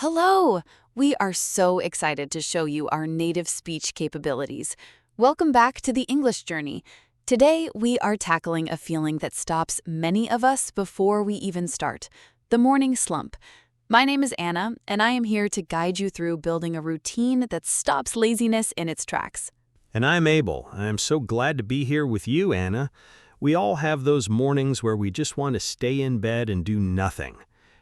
Hello! We are so excited to show you our native speech capabilities. Welcome back to the English journey. Today, we are tackling a feeling that stops many of us before we even start, the morning slump. My name is Anna, and I am here to guide you through building a routine that stops laziness in its tracks. And I'm Abel. I'm so glad to be here with you, Anna. We all have those mornings where we just want to stay in bed and do nothing.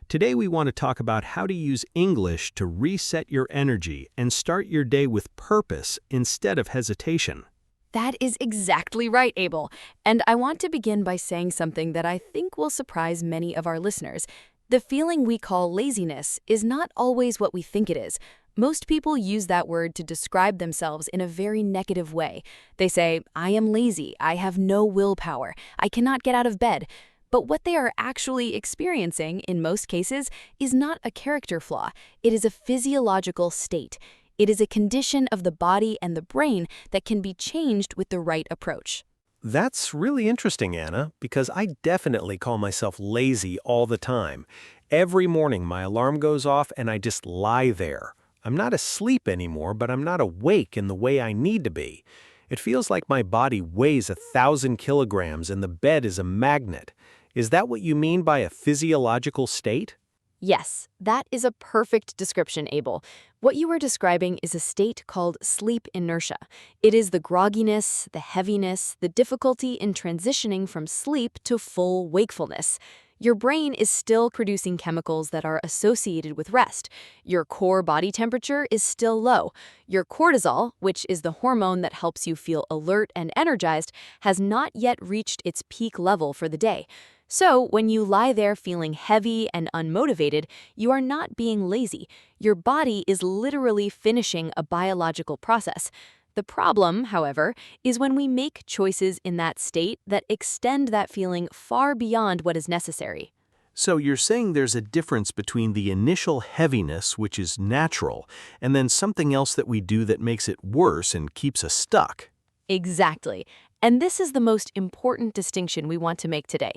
Today we want to talk about how to use English to reset your energy and start your day with purpose instead of hesitation. That is exactly right, Abel. And I want to begin by saying something that I think will surprise many of our listeners. The feeling we call laziness is not always what we think it is. Most people use that word to describe themselves in a very negative way. They say, I am lazy, I have no willpower, I cannot get out of bed. But what they are actually experiencing, in most cases, is not a character flaw. It is a physiological state. It is a condition of the body and the brain that can be changed with the right approach. That's really interesting, Anna, because I definitely call myself lazy all the time. Every morning my alarm goes off and I just lie there. I'm not asleep anymore, but I'm not awake in the way I need to be. It feels like my body weighs 1,000 kilograms and the bed is a magnet. Is that what you mean by a physiological state? Yes, that is a perfect description, Abel. What you are describing is a state called sleep inertia. It is the grogginess, the heaviness, the difficulty in transitioning from sleep to full wakefulness. Your brain is still producing chemicals that are associated with rest. Your core body temperature is still low. Your cortisol, which is the hormone that helps you feel alert and energized, has not yet reached its peak level for the day. So, when you lie there feeling heavy and unmotivated, you are not being lazy. Your body is literally finishing a biological process. The problem, however, is when we make choices in that state that extend that feeling far beyond what is necessary. So you're saying there's a difference between the initial heaviness, which is natural, and then something else that we do that makes it worse and keeps us stuck. Exactly. And this is the most important distinction we want to make today.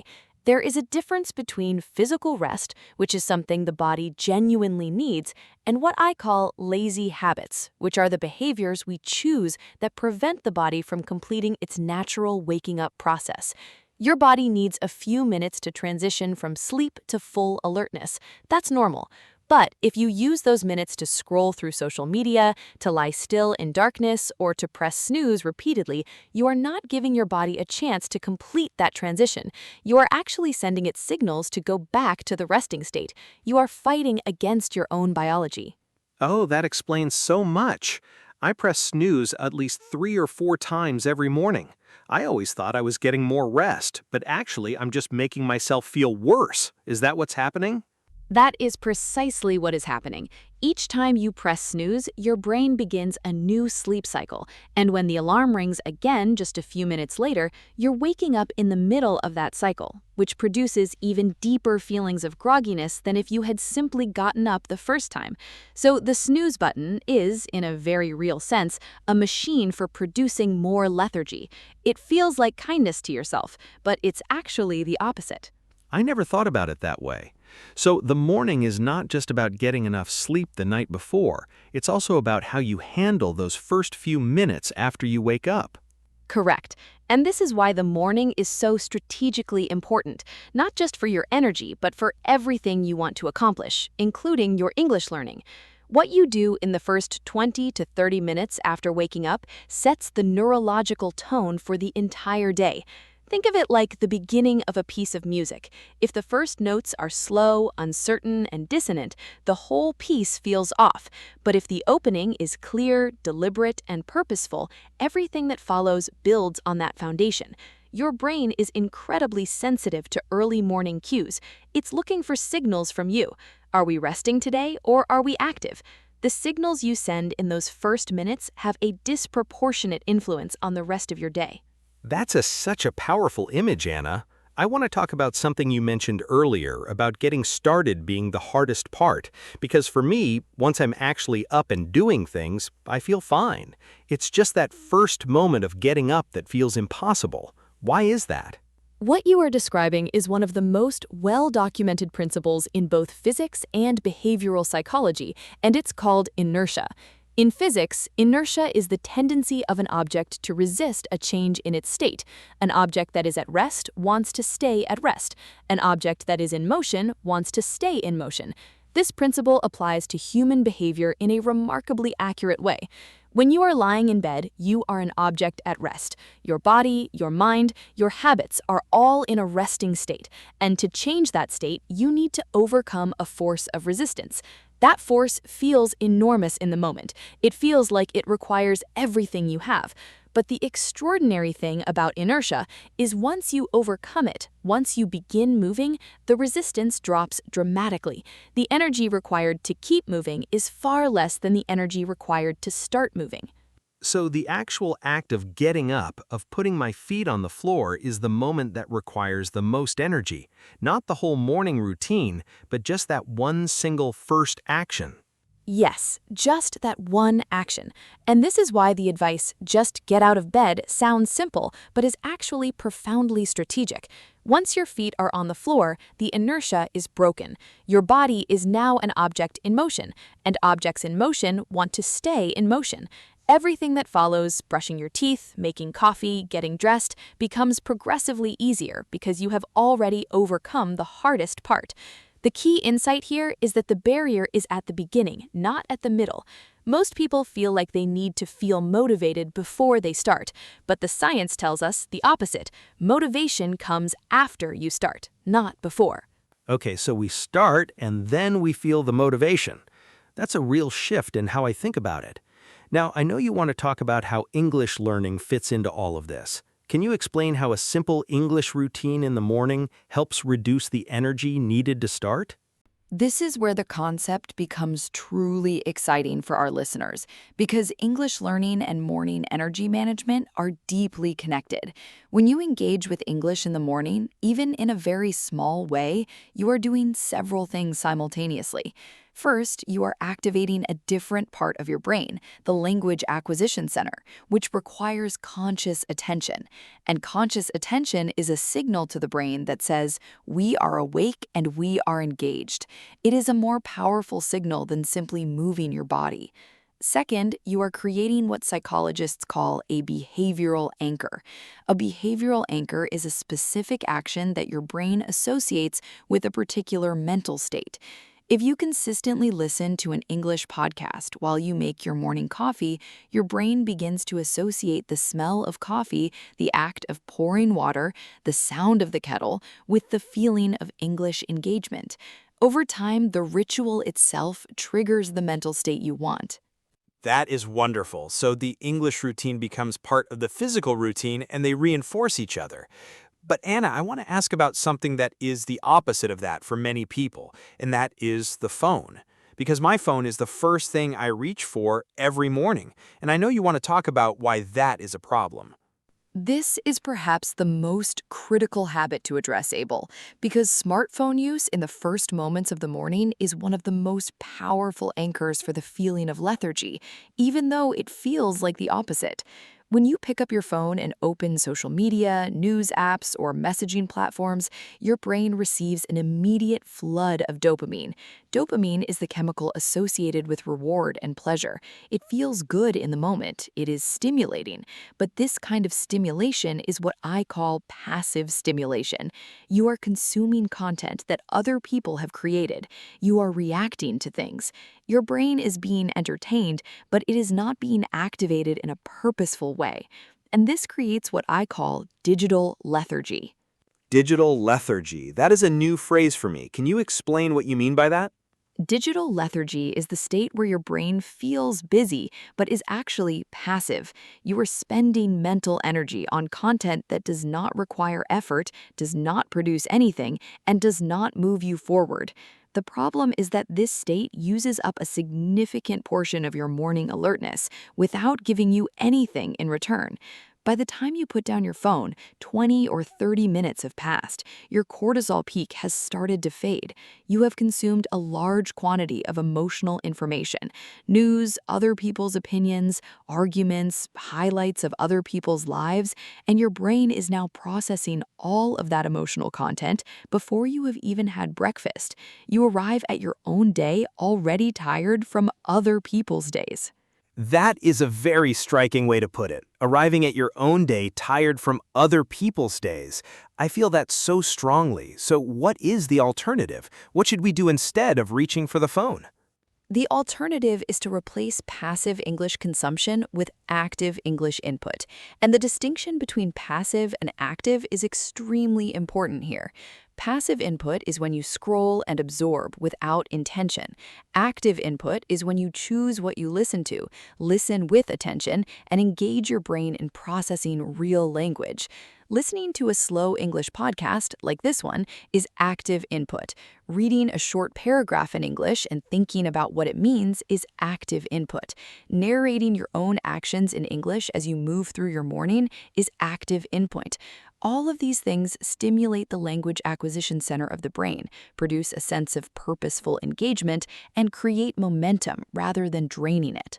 There is a difference between physical rest, which is something the body genuinely needs, and what I call lazy habits, which are the behaviors we choose that prevent the body from completing its natural waking up process. Your body needs a few minutes to transition from sleep to full alertness. That's normal. But if you use those minutes to scroll through social media, to lie still in darkness, or to press snooze repeatedly, you are not giving your body a chance to complete that transition. You are actually sending it signals to go back to the resting state. You are fighting against your own biology. Oh, that explains so much. I press snooze at least 3 or 4 times every morning. I always thought I was getting more rest, but actually I'm just making myself feel worse. Is that what's happening? That is precisely what is happening. Each time you press snooze, your brain begins a new sleep cycle, and when the alarm rings again just a few minutes later, you're waking up in the middle of that cycle, which produces even deeper feelings of grogginess than if you had simply gotten up the first time. So the snooze button is, in a very real sense, a machine for producing more lethargy. It feels like kindness to yourself, but it's actually the opposite. I never thought about it that way. So the morning is not just about getting enough sleep the night before. It's also about how you handle those first few minutes after you wake up. Correct. And this is why the morning is so strategically important, not just for your energy, but for everything you want to accomplish, including your English learning. What you do in the first 20 to 30 minutes after waking up sets the neurological tone for the entire day. Think of it like the beginning of a piece of music. If the first notes are slow, uncertain, and dissonant, the whole piece feels off. But if the opening is clear, deliberate, and purposeful, everything that follows builds on that foundation. Your brain is incredibly sensitive to early morning cues. It's looking for signals from you. Are we resting today, or are we active? The signals you send in those first minutes have a disproportionate influence on the rest of your day. That's such a powerful image, Anna. I want to talk about something you mentioned earlier about getting started being the hardest part, because for me, once I'm actually up and doing things, I feel fine. It's just that first moment of getting up that feels impossible. Why is that? What you are describing is one of the most well-documented principles in both physics and behavioral psychology, and it's called inertia. In physics, inertia is the tendency of an object to resist a change in its state. An object that is at rest wants to stay at rest. An object that is in motion wants to stay in motion. This principle applies to human behavior in a remarkably accurate way. When you are lying in bed, you are an object at rest. Your body, your mind, your habits are all in a resting state, and to change that state, you need to overcome a force of resistance. That force feels enormous in the moment. It feels like it requires everything you have. But the extraordinary thing about inertia is once you overcome it, once you begin moving, the resistance drops dramatically. The energy required to keep moving is far less than the energy required to start moving. So the actual act of getting up, of putting my feet on the floor, is the moment that requires the most energy. Not the whole morning routine, but just that one single first action. Yes, just that one action. And this is why the advice, just get out of bed, sounds simple, but is actually profoundly strategic. Once your feet are on the floor, the inertia is broken. Your body is now an object in motion, and objects in motion want to stay in motion. Everything that follows, brushing your teeth, making coffee, getting dressed, becomes progressively easier because you have already overcome the hardest part. The key insight here is that the barrier is at the beginning, not at the middle. Most people feel like they need to feel motivated before they start, but the science tells us the opposite. Motivation comes after you start, not before. Okay, so we start and then we feel the motivation. That's a real shift in how I think about it. Now, I know you want to talk about how English learning fits into all of this. Can you explain how a simple English routine in the morning helps reduce the energy needed to start? This is where the concept becomes truly exciting for our listeners because English learning and morning energy management are deeply connected. When you engage with English in the morning, even in a very small way, you are doing several things simultaneously. First, you are activating a different part of your brain, the language acquisition center, which requires conscious attention. And conscious attention is a signal to the brain that says, we are awake and we are engaged. It is a more powerful signal than simply moving your body. Second, you are creating what psychologists call a behavioral anchor. A behavioral anchor is a specific action that your brain associates with a particular mental state. If you consistently listen to an English podcast while you make your morning coffee, your brain begins to associate the smell of coffee, the act of pouring water, the sound of the kettle, with the feeling of English engagement. Over time, the ritual itself triggers the mental state you want. That is wonderful. So the English routine becomes part of the physical routine and they reinforce each other. But Anna, I want to ask about something that is the opposite of that for many people, and that is the phone. Because my phone is the first thing I reach for every morning, and I know you want to talk about why that is a problem. This is perhaps the most critical habit to address, Abel, because smartphone use in the first moments of the morning is one of the most powerful anchors for the feeling of lethargy, even though it feels like the opposite. When you pick up your phone and open social media, news apps, or messaging platforms, your brain receives an immediate flood of dopamine. Dopamine is the chemical associated with reward and pleasure. It feels good in the moment. It is stimulating. But this kind of stimulation is what I call passive stimulation. You are consuming content that other people have created. You are reacting to things. Your brain is being entertained, but it is not being activated in a purposeful way. And this creates what I call digital lethargy. Digital lethargy. That is a new phrase for me. Can you explain what you mean by that? Digital lethargy is the state where your brain feels busy, but is actually passive. You are spending mental energy on content that does not require effort, does not produce anything, and does not move you forward. The problem is that this state uses up a significant portion of your morning alertness without giving you anything in return. By the time you put down your phone, 20 or 30 minutes have passed. Your cortisol peak has started to fade. You have consumed a large quantity of emotional information: news, other people's opinions, arguments, highlights of other people's lives, and your brain is now processing all of that emotional content before you have even had breakfast. You arrive at your own day already tired from other people's days. That is a very striking way to put it. Arriving at your own day tired from other people's days. I feel that so strongly. So what is the alternative? What should we do instead of reaching for the phone? The alternative is to replace passive English consumption with active English input. And the distinction between passive and active is extremely important here. Passive input is when you scroll and absorb without intention. Active input is when you choose what you listen to, listen with attention, and engage your brain in processing real language. Listening to a slow English podcast, like this one, is active input. Reading a short paragraph in English and thinking about what it means is active input. Narrating your own actions in English as you move through your morning is active input. All of these things stimulate the language acquisition center of the brain, produce a sense of purposeful engagement, and create momentum rather than draining it.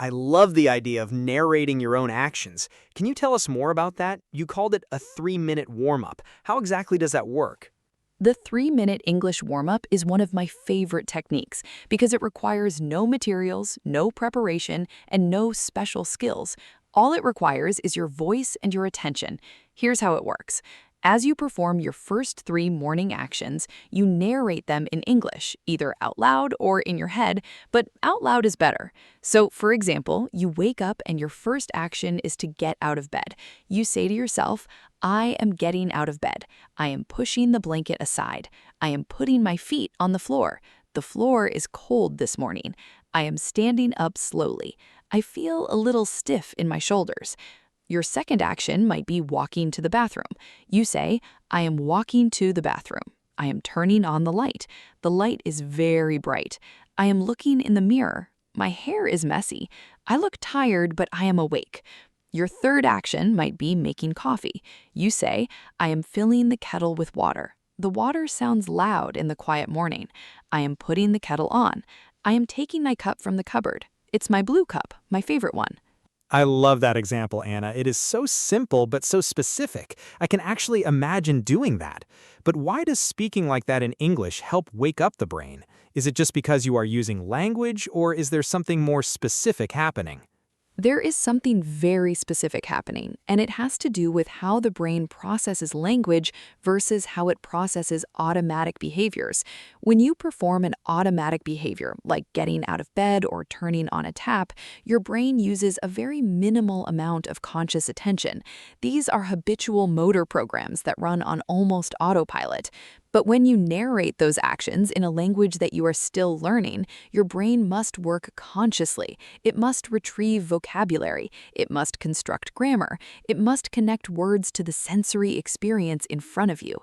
I love the idea of narrating your own actions. Can you tell us more about that? You called it a 3-minute warm-up. How exactly does that work? The 3-minute English warm-up is one of my favorite techniques because it requires no materials, no preparation, and no special skills. All it requires is your voice and your attention. Here's how it works. As you perform your first 3 morning actions, you narrate them in English, either out loud or in your head, but out loud is better. So, for example, you wake up and your first action is to get out of bed. You say to yourself, "I am getting out of bed. I am pushing the blanket aside. I am putting my feet on the floor. The floor is cold this morning. I am standing up slowly. I feel a little stiff in my shoulders." Your second action might be walking to the bathroom. You say, "I am walking to the bathroom. I am turning on the light. The light is very bright. I am looking in the mirror. My hair is messy. I look tired, but I am awake." Your third action might be making coffee. You say, "I am filling the kettle with water. The water sounds loud in the quiet morning. I am putting the kettle on. I am taking my cup from the cupboard. It's my blue cup, my favorite one." I love that example, Anna. It is so simple but so specific. I can actually imagine doing that. But why does speaking like that in English help wake up the brain? Is it just because you are using language, or is there something more specific happening? There is something very specific happening, and it has to do with how the brain processes language versus how it processes automatic behaviors. When you perform an automatic behavior, like getting out of bed or turning on a tap, your brain uses a very minimal amount of conscious attention. These are habitual motor programs that run on almost autopilot. But when you narrate those actions in a language that you are still learning, your brain must work consciously. It must retrieve vocabulary. It must construct grammar. It must connect words to the sensory experience in front of you.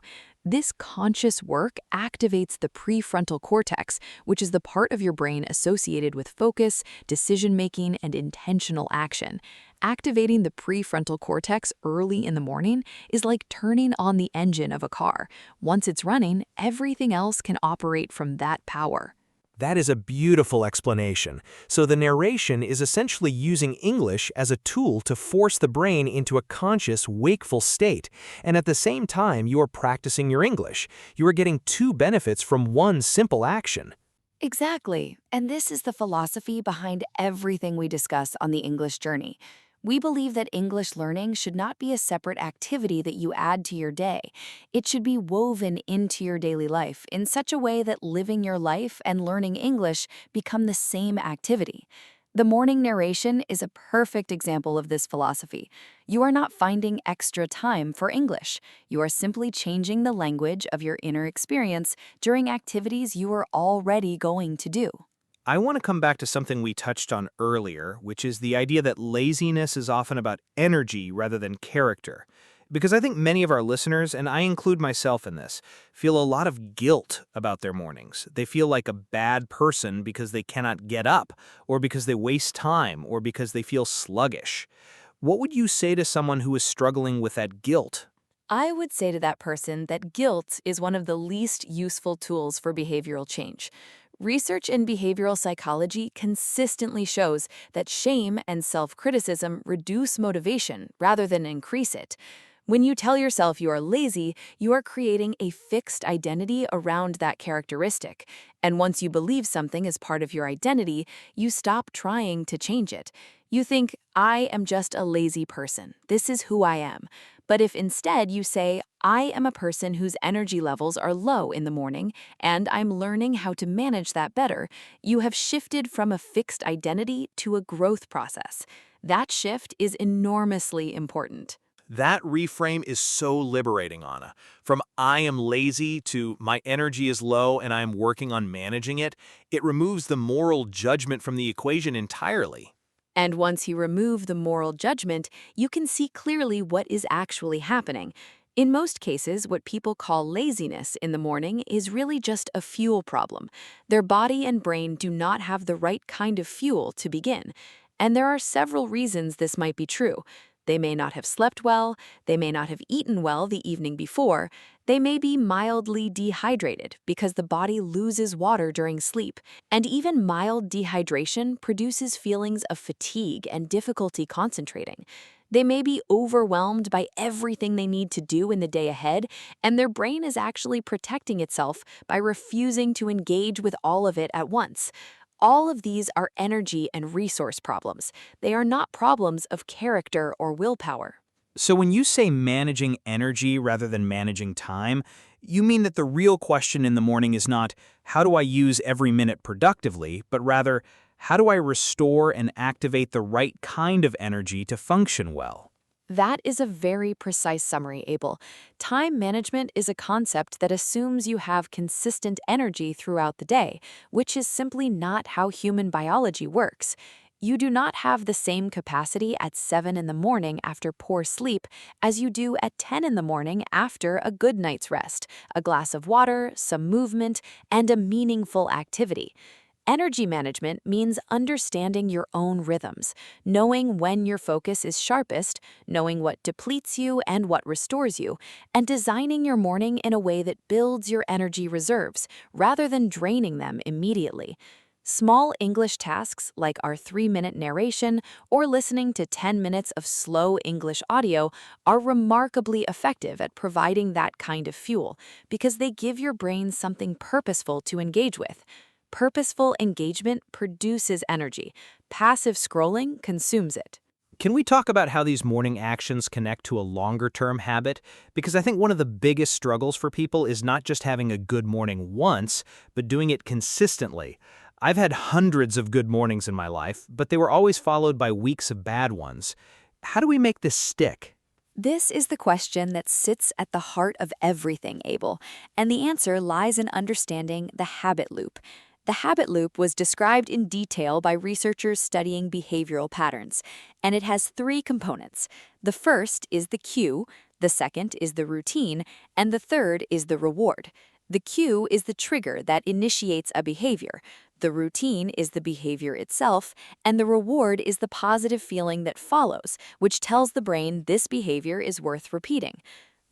This conscious work activates the prefrontal cortex, which is the part of your brain associated with focus, decision-making, and intentional action. Activating the prefrontal cortex early in the morning is like turning on the engine of a car. Once it's running, everything else can operate from that power. That is a beautiful explanation. So the narration is essentially using English as a tool to force the brain into a conscious, wakeful state. And at the same time, you are practicing your English. You are getting 2 benefits from one simple action. Exactly. And this is the philosophy behind everything we discuss on the English journey. We believe that English learning should not be a separate activity that you add to your day. It should be woven into your daily life in such a way that living your life and learning English become the same activity. The morning narration is a perfect example of this philosophy. You are not finding extra time for English. You are simply changing the language of your inner experience during activities you are already going to do. I want to come back to something we touched on earlier, which is the idea that laziness is often about energy rather than character. Because I think many of our listeners, and I include myself in this, feel a lot of guilt about their mornings. They feel like a bad person because they cannot get up, or because they waste time, or because they feel sluggish. What would you say to someone who is struggling with that guilt? I would say to that person that guilt is one of the least useful tools for behavioral change. Research in behavioral psychology consistently shows that shame and self-criticism reduce motivation rather than increase it. When you tell yourself you are lazy, you are creating a fixed identity around that characteristic. And once you believe something is part of your identity, you stop trying to change it. You think, I am just a lazy person. This is who I am. But if instead you say, I am a person whose energy levels are low in the morning, and I'm learning how to manage that better, you have shifted from a fixed identity to a growth process. That shift is enormously important. That reframe is so liberating, Anna. From I am lazy to my energy is low and I'm working on managing it, it removes the moral judgment from the equation entirely. And once you remove the moral judgment, you can see clearly what is actually happening. In most cases, what people call laziness in the morning is really just a fuel problem. Their body and brain do not have the right kind of fuel to begin. And there are several reasons this might be true. They may not have slept well, they may not have eaten well the evening before, they may be mildly dehydrated because the body loses water during sleep, and even mild dehydration produces feelings of fatigue and difficulty concentrating. They may be overwhelmed by everything they need to do in the day ahead, and their brain is actually protecting itself by refusing to engage with all of it at once. All of these are energy and resource problems. They are not problems of character or willpower. So when you say managing energy rather than managing time, you mean that the real question in the morning is not, how do I use every minute productively, but rather, how do I restore and activate the right kind of energy to function well? That is a very precise summary, Abel. Time management is a concept that assumes you have consistent energy throughout the day, which is simply not how human biology works. You do not have the same capacity at 7 in the morning after poor sleep as you do at 10 in the morning after a good night's rest, a glass of water, some movement, and a meaningful activity. Energy management means understanding your own rhythms, knowing when your focus is sharpest, knowing what depletes you and what restores you, and designing your morning in a way that builds your energy reserves rather than draining them immediately. Small English tasks like our 3-minute narration or listening to 10 minutes of slow English audio are remarkably effective at providing that kind of fuel because they give your brain something purposeful to engage with. Purposeful engagement produces energy. Passive scrolling consumes it. Can we talk about how these morning actions connect to a longer-term habit? Because I think one of the biggest struggles for people is not just having a good morning once, but doing it consistently. I've had hundreds of good mornings in my life, but they were always followed by weeks of bad ones. How do we make this stick? This is the question that sits at the heart of everything, Abel, and the answer lies in understanding the habit loop. The habit loop was described in detail by researchers studying behavioral patterns, and it has 3 components. The first is the cue, the second is the routine, and the third is the reward. The cue is the trigger that initiates a behavior. The routine is the behavior itself, and the reward is the positive feeling that follows, which tells the brain this behavior is worth repeating.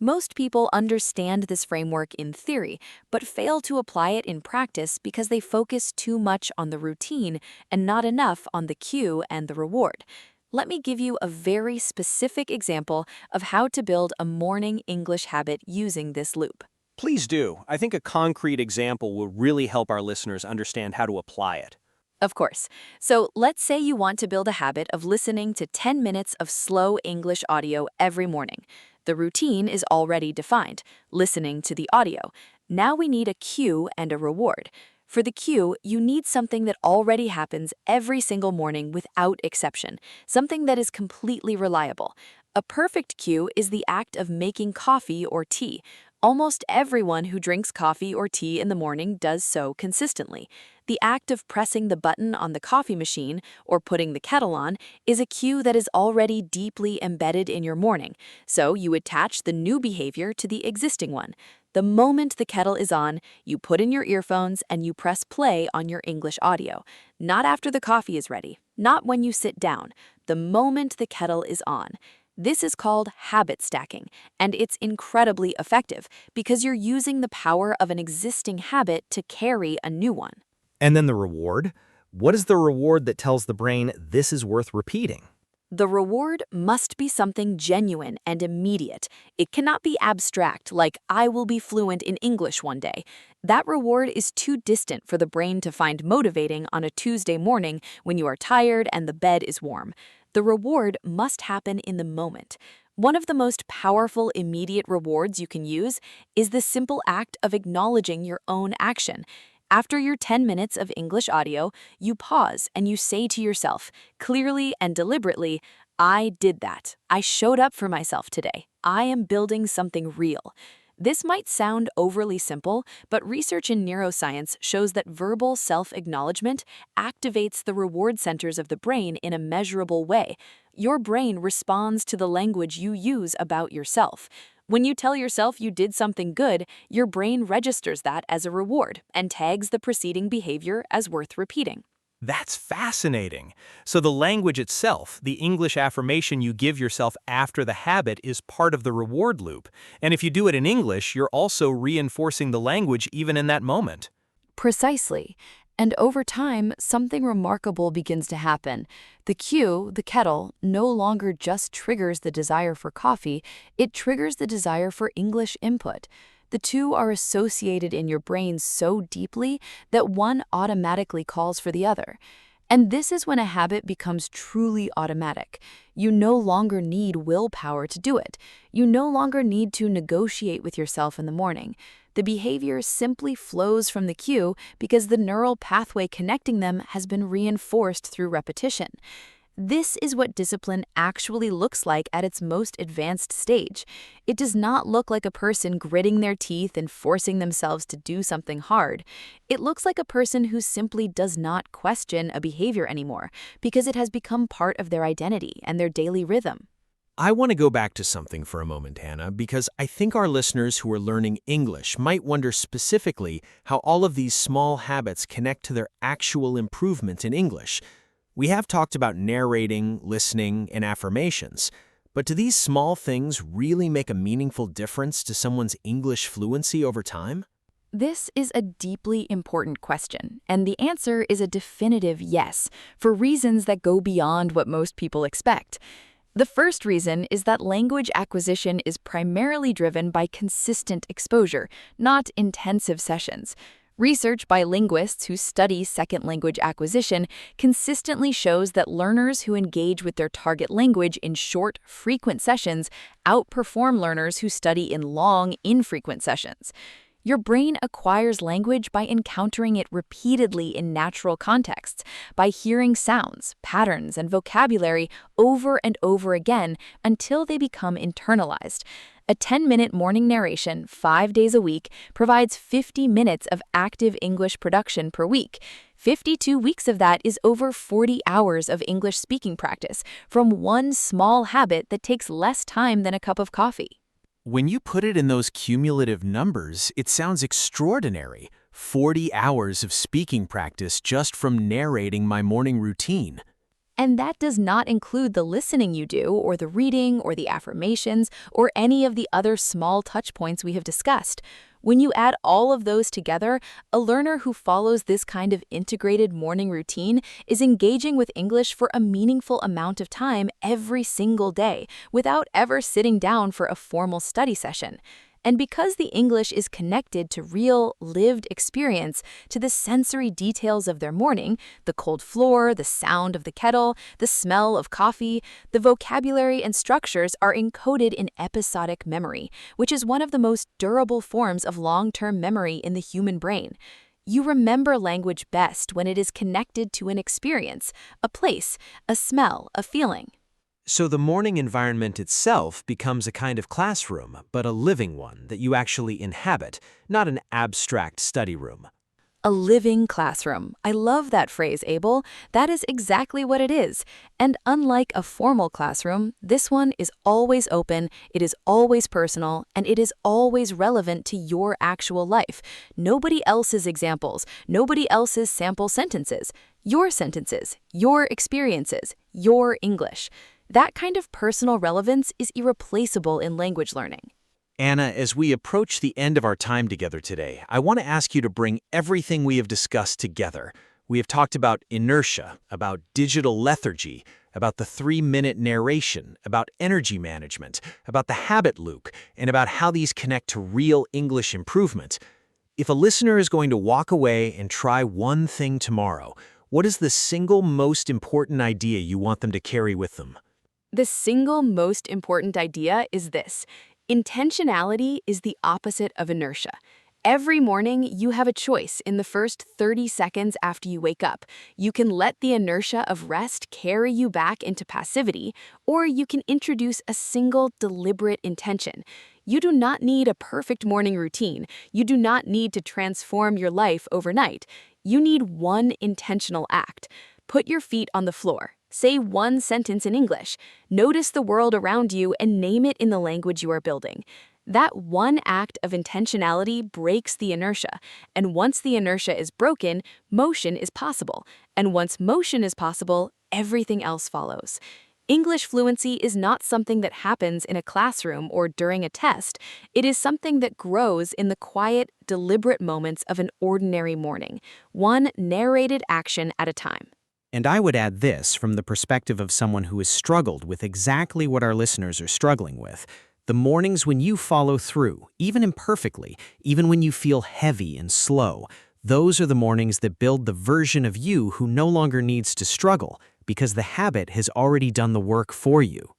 Most people understand this framework in theory, but fail to apply it in practice because they focus too much on the routine and not enough on the cue and the reward. Let me give you a very specific example of how to build a morning English habit using this loop. Please do. I think a concrete example will really help our listeners understand how to apply it. Of course. So let's say you want to build a habit of listening to 10 minutes of slow English audio every morning. The routine is already defined, listening to the audio. Now we need a cue and a reward. For the cue, you need something that already happens every single morning without exception, something that is completely reliable. A perfect cue is the act of making coffee or tea. Almost everyone who drinks coffee or tea in the morning does so consistently. The act of pressing the button on the coffee machine or putting the kettle on is a cue that is already deeply embedded in your morning, so you attach the new behavior to the existing one. The moment the kettle is on, you put in your earphones and you press play on your English audio. Not after the coffee is ready, not when you sit down, the moment the kettle is on. This is called habit stacking, and it's incredibly effective because you're using the power of an existing habit to carry a new one. And then the reward? What is the reward that tells the brain this is worth repeating? The reward must be something genuine and immediate. It cannot be abstract, like I will be fluent in English one day. That reward is too distant for the brain to find motivating on a Tuesday morning when you are tired and the bed is warm. The reward must happen in the moment. One of the most powerful immediate rewards you can use is the simple act of acknowledging your own action. After your 10 minutes of English audio, you pause and you say to yourself, clearly and deliberately, I did that. I showed up for myself today. I am building something real. This might sound overly simple, but research in neuroscience shows that verbal self-acknowledgement activates the reward centers of the brain in a measurable way. Your brain responds to the language you use about yourself. When you tell yourself you did something good, your brain registers that as a reward and tags the preceding behavior as worth repeating. That's fascinating. So the language itself, the English affirmation you give yourself after the habit, is part of the reward loop. And if you do it in English, you're also reinforcing the language even in that moment. Precisely. And over time, something remarkable begins to happen. The cue, the kettle, no longer just triggers the desire for coffee, it triggers the desire for English input. The two are associated in your brain so deeply that one automatically calls for the other. And this is when a habit becomes truly automatic. You no longer need willpower to do it. You no longer need to negotiate with yourself in the morning. The behavior simply flows from the cue because the neural pathway connecting them has been reinforced through repetition. This is what discipline actually looks like at its most advanced stage. It does not look like a person gritting their teeth and forcing themselves to do something hard. It looks like a person who simply does not question a behavior anymore because it has become part of their identity and their daily rhythm. I want to go back to something for a moment, Hannah, because I think our listeners who are learning English might wonder specifically how all of these small habits connect to their actual improvement in English. We have talked about narrating, listening, and affirmations, but do these small things really make a meaningful difference to someone's English fluency over time? This is a deeply important question, and the answer is a definitive yes, for reasons that go beyond what most people expect. The first reason is that language acquisition is primarily driven by consistent exposure, not intensive sessions. Research by linguists who study second language acquisition consistently shows that learners who engage with their target language in short, frequent sessions outperform learners who study in long, infrequent sessions. Your brain acquires language by encountering it repeatedly in natural contexts, by hearing sounds, patterns, and vocabulary over and over again until they become internalized. A 10-minute morning narration 5 days a week provides 50 minutes of active English production per week. 52 weeks of that is over 40 hours of English speaking practice from one small habit that takes less time than a cup of coffee. When you put it in those cumulative numbers, it sounds extraordinary. 40 hours of speaking practice just from narrating my morning routine. And that does not include the listening you do, or the reading, or the affirmations, or any of the other small touch points we have discussed. When you add all of those together, a learner who follows this kind of integrated morning routine is engaging with English for a meaningful amount of time every single day, without ever sitting down for a formal study session. And because the English is connected to real, lived experience, to the sensory details of their morning, the cold floor, the sound of the kettle, the smell of coffee, the vocabulary and structures are encoded in episodic memory, which is one of the most durable forms of long-term memory in the human brain. You remember language best when it is connected to an experience, a place, a smell, a feeling. So the morning environment itself becomes a kind of classroom, but a living one that you actually inhabit, not an abstract study room. A living classroom. I love that phrase, Abel. That is exactly what it is. And unlike a formal classroom, this one is always open, it is always personal, and it is always relevant to your actual life. Nobody else's examples, nobody else's sample sentences. Your sentences, your experiences, your English. That kind of personal relevance is irreplaceable in language learning. Anna, as we approach the end of our time together today, I want to ask you to bring everything we have discussed together. We have talked about inertia, about digital lethargy, about the 3-minute narration, about energy management, about the habit loop, and about how these connect to real English improvement. If a listener is going to walk away and try one thing tomorrow, what is the single most important idea you want them to carry with them? The single most important idea is this. Intentionality is the opposite of inertia. Every morning, you have a choice in the first 30 seconds after you wake up. You can let the inertia of rest carry you back into passivity, or you can introduce a single deliberate intention. You do not need a perfect morning routine. You do not need to transform your life overnight. You need one intentional act. Put your feet on the floor. Say one sentence in English. Notice the world around you and name it in the language you are building. That one act of intentionality breaks the inertia, and once the inertia is broken, motion is possible. And once motion is possible, everything else follows. English fluency is not something that happens in a classroom or during a test. It is something that grows in the quiet, deliberate moments of an ordinary morning, one narrated action at a time. And I would add this from the perspective of someone who has struggled with exactly what our listeners are struggling with. The mornings when you follow through, even imperfectly, even when you feel heavy and slow, those are the mornings that build the version of you who no longer needs to struggle because the habit has already done the work for you.